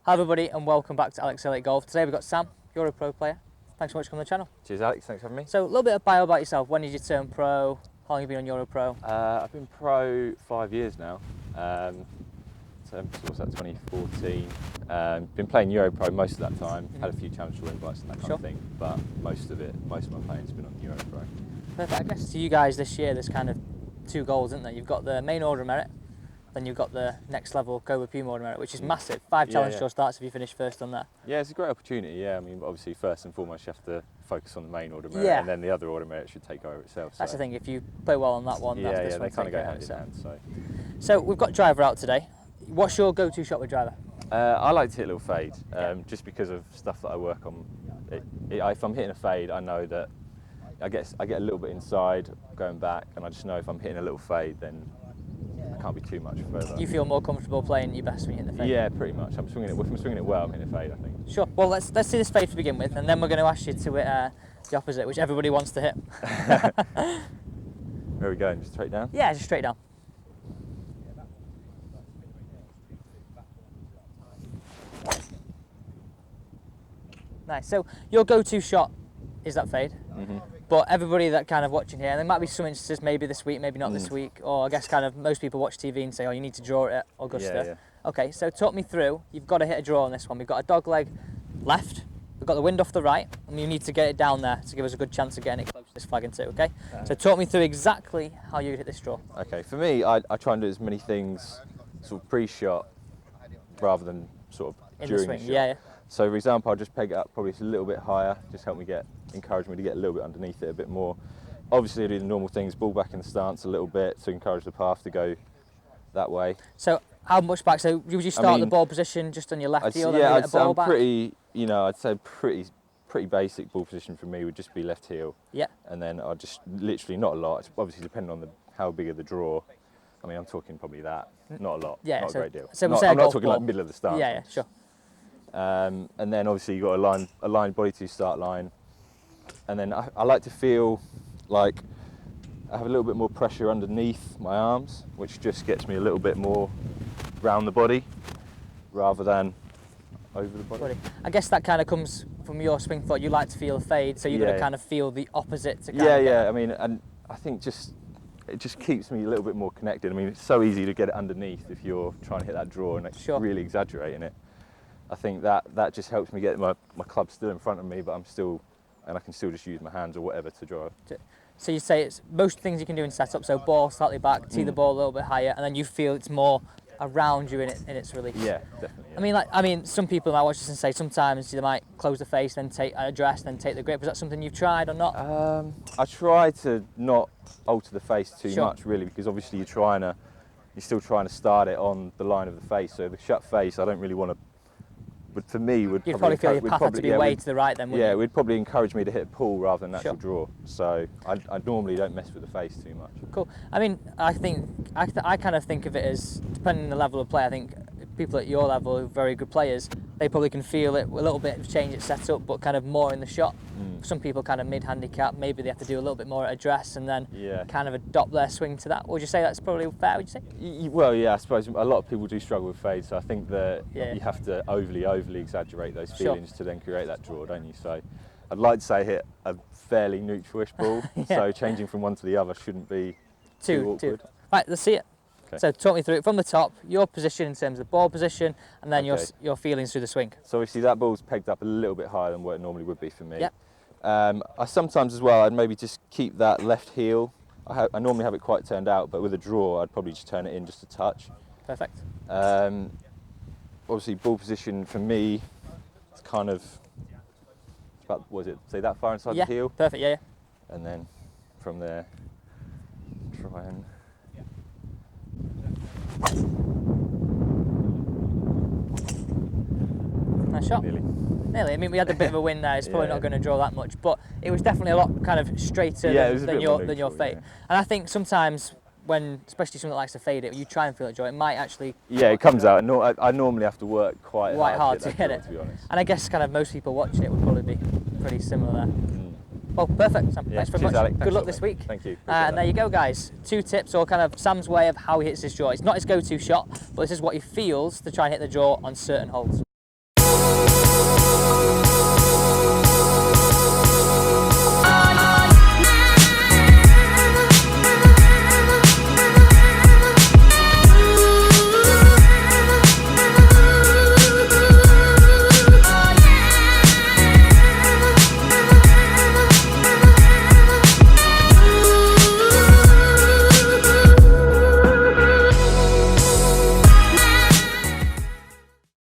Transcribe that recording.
Hi everybody and welcome back to AlexElliottGolf. Today we've got Sam, you're a pro player. Thanks so much for coming on the channel. Cheers Alex, thanks for having me. So a little bit of bio about yourself. When did you turn pro? How long have you been on Europro? I've been pro 5 years now. So what's that, 2014. Been playing Europro most of that time. Had a few challenge tour invites and that kind of thing, but most of my playing's been on Europro. Perfect. I guess to you guys this year there's kind of two goals, isn't there? You've got the main order of merit, then you've got the next level Cobra Puma order of merit, which is massive. 5 challenge tour starts if you finish first on that. Yeah, it's a great opportunity. Yeah, I mean, obviously first and foremost you have to focus on the main order of merit, and then the other order of merit should take over itself. That's the thing. If you play well on that one, they kind of go hand in hand. So we've got driver out today. What's your go-to shot with driver? I like to hit a little fade, just because of stuff that I work on. If I'm hitting a fade, I know that I get a little bit inside going back, and I just know if I'm hitting a little fade, then I can't be too much further. You feel more comfortable playing your best when you hit the fade? Yeah, pretty much. If I'm swinging it well, I'm hitting a fade, I think. Sure. Well, let's see this fade to begin with, and then we're going to ask you to hit the opposite, which everybody wants to hit. Where are we going? Just straight down? Yeah, just straight down. Nice. So your go-to shot is that fade, but everybody that kind of watching here, and there might be some instances, maybe this week, maybe not this week, or I guess kind of most people watch TV and say, oh, you need to draw it at Augusta. Okay, so talk me through. You've got to hit a draw on this one. We've got a dog leg left, we've got the wind off the right, and you need to get it down there to give us a good chance of getting it close to this flag and two, okay? So talk me through exactly how you hit this draw. Okay, for me, I try and do as many things sort of pre-shot rather than sort of in during the swing. the shot. Yeah. So for example, I'll just peg it up probably a little bit higher, just encourage me to get a little bit underneath it a bit more. Obviously I do the normal things, ball back in the stance a little bit to encourage the path to go that way. So how much back? So would you start the ball position just on your left heel? Yeah, I'd say I'm pretty, I'd say pretty basic ball position for me would just be left heel. Yeah. And then I'll just literally, not a lot, it's obviously depending on how big of the draw. I mean, I'm talking probably that, not a lot, not a great deal. So I'm not talking like middle of the stance. Yeah, sure. And then obviously you've got a line body to start line. And then I like to feel like I have a little bit more pressure underneath my arms, which just gets me a little bit more round the body rather than over the body. I guess that kind of comes from your swing thought. You like to feel a fade, so you're going to kind of feel the opposite to kind of I mean, and I think it just keeps me a little bit more connected. I mean, it's so easy to get it underneath if you're trying to hit that draw and really exaggerating it. I think that just helps me get my club still in front of me, but I can still just use my hands or whatever to draw. So you say it's most things you can do in setup, so ball slightly back, tee the ball a little bit higher, and then you feel it's more around you in its release. Yeah, definitely. Yeah. I mean, some people might watch this and say sometimes they might close the face, then take a dress, then take the grip. Is that something you've tried or not? I try to not alter the face too much, really, because obviously you're still trying to start it on the line of the face. So the shut face, I don't really want to. But for me, you'd probably feel your path had to be way to the right then, wouldn't it would probably encourage me to hit a pull rather than natural draw. So I normally don't mess with the face too much. Cool. I mean, I kind of think of it as, depending on the level of play, I think people at your level who are very good players, they probably can feel it a little bit, change its setup, but kind of more in the shot. Some people kind of mid-handicap, maybe they have to do a little bit more at address and then kind of adopt their swing to that. Would you say that's probably fair, would you say? Well, yeah, I suppose a lot of people do struggle with fade, so I think that you have to overly exaggerate those feelings to then create that draw, don't you? So I'd like to say hit a fairly neutral-ish ball, so changing from one to the other shouldn't be too awkward. Right, let's see it. Okay. So talk me through it from the top, your position in terms of ball position, and then your feelings through the swing. So obviously that ball's pegged up a little bit higher than what it normally would be for me. Yep. I sometimes as well, I'd maybe just keep that left heel. I normally have it quite turned out, but with a draw, I'd probably just turn it in just a touch. Perfect. Obviously ball position for me, it's kind of, about, say that far inside the heel? Perfect, yeah. And then from there, try and... Nice shot. Nearly. I mean, we had a bit of a win there. It's probably not going to draw that much, but it was definitely a lot kind of straighter than your fade. And I think sometimes when, especially someone that likes to fade it, you try and feel it draw, it might actually... Yeah, it comes out. I normally have to work quite hard to hit it. To be honest. And I guess kind of most people watching it would probably be pretty similar there. Well, perfect, Sam. Thanks very much. Alex. Good luck this week. Thank you. And there you go, guys. 2 tips, or kind of Sam's way of how he hits his draw. It's not his go-to shot, but this is what he feels to try and hit the draw on certain holes.